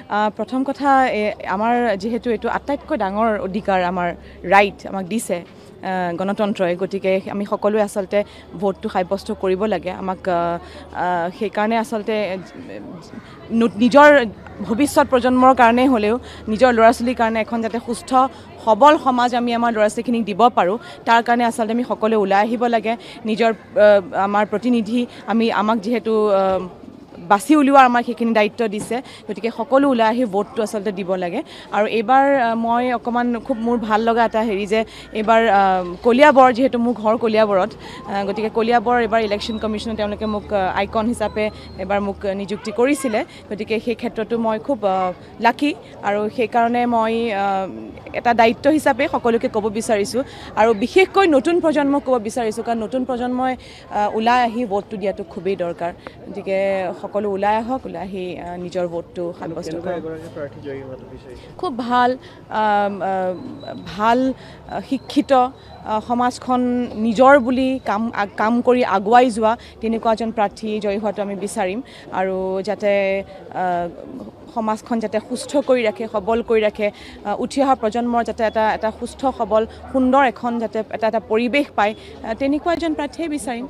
প্ৰথম কথা আমাৰ যেহেতু এইটো আটাইতকৈ ডাঙৰ অধিকাৰ আমাৰ ৰাইট আমাক দিছে গণতন্ত্ৰই গতিকে আমি সকলোৱে আচলতে ভোটটো সাব্যস্ত কৰিব লাগে আমাক সেইকাৰণে আচলতে নিজৰ ভৱিষ্যত প্ৰজন্মৰ কাৰণে হ'লেও নিজৰ ল'ৰা ছোৱালীৰ কাৰণে এখন যাতে সুস্থ সবল সমাজ আমি আমাৰ ল'ৰা ছোৱালীখিনিক দিব পাৰোঁ তাৰ কাৰণে আচলতে আমি সকলোৱে ওলাই আহিব লাগে নিজৰ আমাৰ প্ৰতিনিধি আমাক যিহেতু বাছি উলিওৱাৰ আমাক সেইখিনি দায়িত্ব দিছে গতিকে সকলো ওলাই আহি ভোটটো আচলতে দিব লাগে আৰু এইবাৰ মই অকণমান খুব মোৰ ভাল লগা এটা হেৰি যে এইবাৰ কলিয়াবৰ যিহেতু মোৰ ঘৰ কলিয়াবৰত গতিকে কলিয়াবৰ এইবাৰ ইলেকশ্যন কমিশ্যনে তেওঁলোকে মোক আইকন হিচাপে এবাৰ মোক নিযুক্তি কৰিছিলে গতিকে সেই ক্ষেত্ৰতো মই খুব লাকি আৰু সেইকাৰণে মই এটা দায়িত্ব হিচাপে সকলোকে ক'ব বিচাৰিছোঁ আৰু বিশেষকৈ নতুন প্ৰজন্মক ক'ব বিচাৰিছোঁ কাৰণ নতুন প্ৰজন্মই ওলাই আহি ভোটটো দিয়াটো খুবেই দৰকাৰ গতিকে সকলো ওলাই আহক ওলাই আহি নিজৰ ভোটটো সাব্যস্ত কৰক খুব ভাল ভাল শিক্ষিত সমাজখন নিজৰ বুলি কাম কৰি আগুৱাই যোৱা তেনেকুৱা এজন প্ৰাৰ্থী জয়ী হোৱাটো আমি বিচাৰিম আৰু যাতে সমাজখন যাতে সুস্থ কৰি ৰাখে সবল কৰি ৰাখে উঠি অহা প্ৰজন্মৰ যাতে এটা সুস্থ সবল সুন্দৰ এখন যাতে এটা পৰিৱেশ পায় তেনেকুৱা এজন প্ৰাৰ্থীয়ে বিচাৰিম